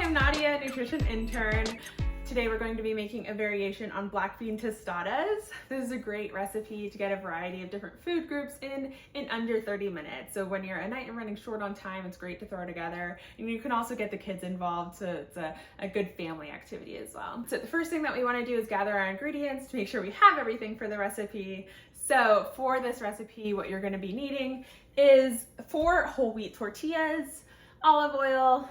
I'm Nadia, nutrition intern. Today we're going to be making a variation on black bean tostadas. This is a great recipe to get a variety of different food groups in under 30 minutes. So when you're at night and running short on time, it's great to throw together. And you can also get the kids involved, so it's a good family activity as well. So the first thing that we want to do is gather our ingredients to make sure we have everything for the recipe. So for this recipe, what you're going to be needing is 4 whole wheat tortillas, olive oil,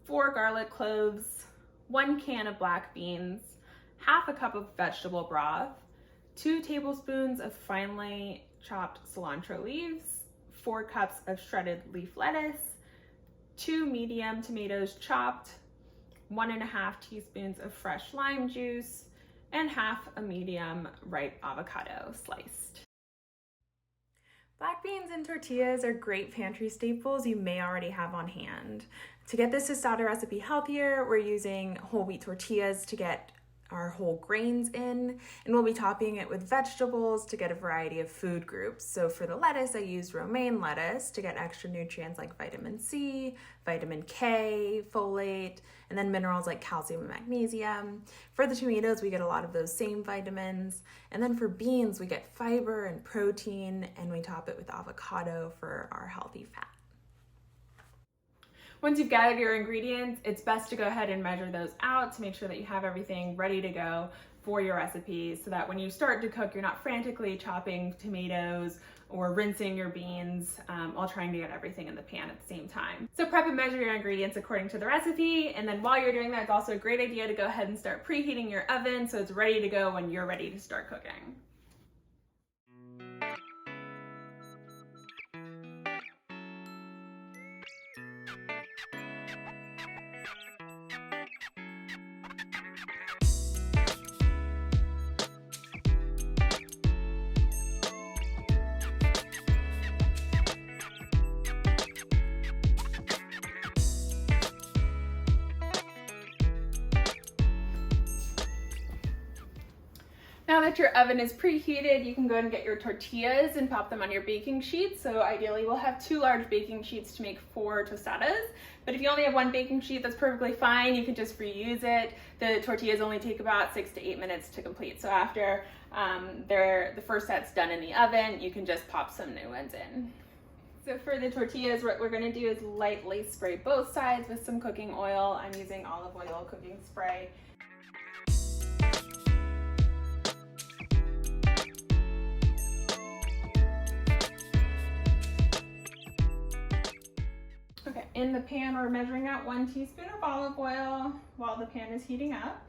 4 garlic cloves, 1 can of black beans, half a cup of vegetable broth, 2 tablespoons of finely chopped cilantro leaves, 4 cups of shredded leaf lettuce, 2 medium tomatoes chopped, 1.5 teaspoons of fresh lime juice, and half a medium ripe avocado sliced. Black beans and tortillas are great pantry staples you may already have on hand. To get this tostada recipe healthier, we're using whole wheat tortillas to get our whole grains in, and we'll be topping it with vegetables to get a variety of food groups. So for the lettuce, I used romaine lettuce to get extra nutrients like vitamin C, vitamin K, folate, and then minerals like calcium and magnesium. For the tomatoes, we get a lot of those same vitamins. And then for beans, we get fiber and protein, and we top it with avocado for our healthy fat. Once you've gathered your ingredients, it's best to go ahead and measure those out to make sure that you have everything ready to go for your recipe so that when you start to cook, you're not frantically chopping tomatoes or rinsing your beans while trying to get everything in the pan at the same time. So prep and measure your ingredients according to the recipe, and then while you're doing that, it's also a great idea to go ahead and start preheating your oven so it's ready to go when you're ready to start cooking. Now that your oven is preheated, you can go ahead and get your tortillas and pop them on your baking sheet. So ideally we'll have 2 large baking sheets to make 4 tostadas. But if you only have 1 baking sheet, that's perfectly fine. You can just reuse it. The tortillas only take about 6 to 8 minutes to complete. So after the first set's done in the oven, you can just pop some new ones in. So for the tortillas, what we're gonna do is lightly spray both sides with some cooking oil. I'm using olive oil cooking spray. Okay, in the pan, we're measuring out 1 teaspoon of olive oil while the pan is heating up.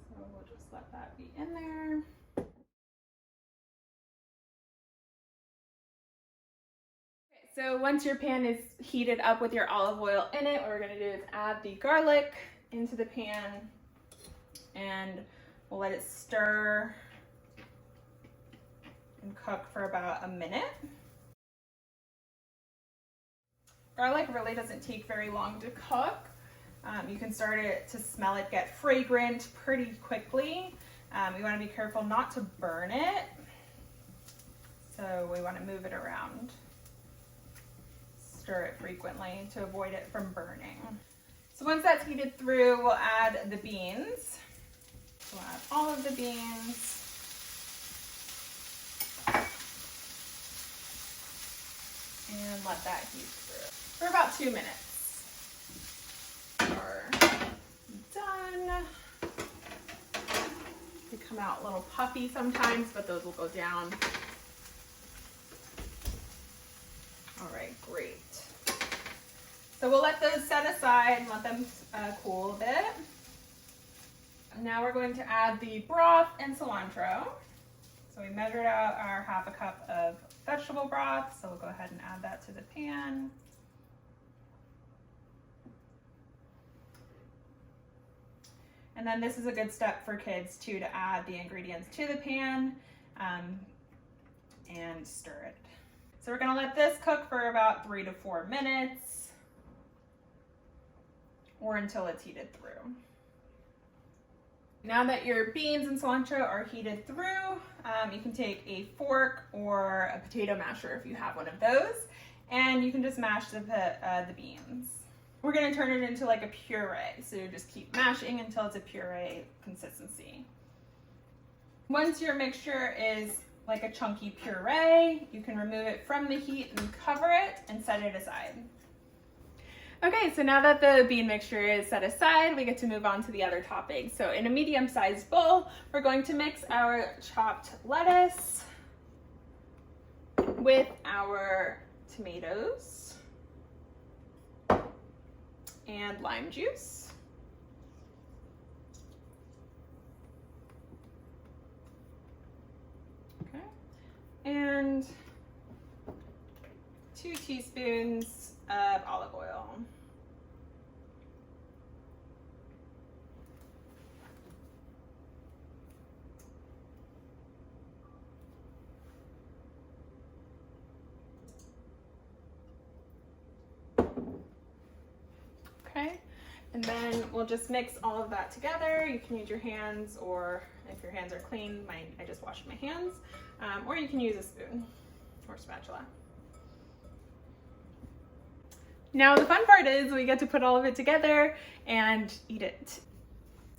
So we'll just let that be in there. Okay, so once your pan is heated up with your olive oil in it, what we're gonna do is add the garlic into the pan, and we'll let it stir and cook for about a minute. Garlic really doesn't take very long to cook. You can start it to smell it get fragrant pretty quickly. We want to be careful not to burn it. So we want to move it around. Stir it frequently to avoid it from burning. So once that's heated through, we'll add the beans. We'll add all of the beans. And let that heat through for about 2 minutes. We're done. They come out a little puffy sometimes, but those will go down. All right, great. So we'll let those set aside and let them cool a bit. Now we're going to add the broth and cilantro. So we measured out our half a cup of vegetable broth, so we'll go ahead and add that to the pan. And then this is a good step for kids too, to add the ingredients to the pan and stir it. So we're gonna let this cook for about 3 to 4 minutes or until it's heated through. Now that your beans and cilantro are heated through, you can take a fork or a potato masher if you have one of those, and you can just mash the beans. we're gonna turn it into like a puree. So just keep mashing until it's a puree consistency. Once your mixture is like a chunky puree, you can remove it from the heat and cover it and set it aside. Okay, so now that the bean mixture is set aside, we get to move on to the other toppings. So in a medium-sized bowl, we're going to mix our chopped lettuce with our tomatoes and lime juice. Okay, and 2 teaspoons of olive oil. Okay, and then we'll just mix all of that together. You can use your hands, or if your hands are clean, I just washed my hands, or you can use a spoon or spatula. Now the fun part is we get to put all of it together and eat it.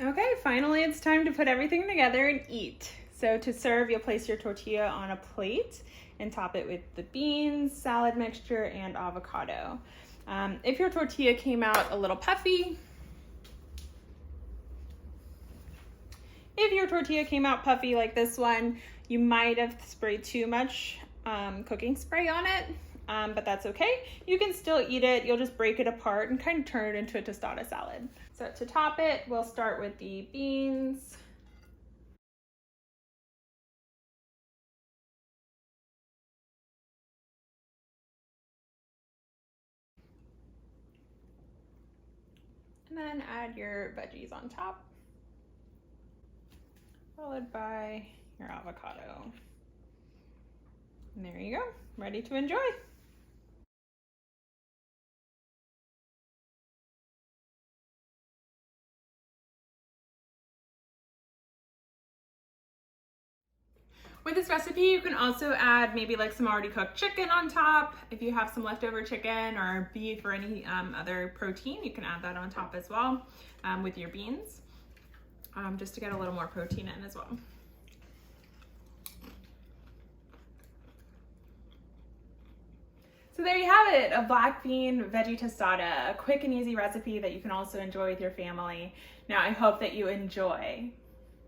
Okay, finally it's time to put everything together and eat. So to serve, you'll place your tortilla on a plate and top it with the beans, salad mixture, and avocado. If your tortilla came out a little puffy, like this one, you might have sprayed too much cooking spray on it, but that's okay. You can still eat it. You'll just break it apart and kind of turn it into a tostada salad. So to top it, we'll start with the beans. And then add your veggies on top, followed by your avocado. And there you go, ready to enjoy. With this recipe, you can also add maybe like some already cooked chicken on top. If you have some leftover chicken or beef or any other protein, you can add that on top as well with your beans, just to get a little more protein in as well. So there you have it, a black bean veggie tostada, a quick and easy recipe that you can also enjoy with your family. Now I hope that you enjoy.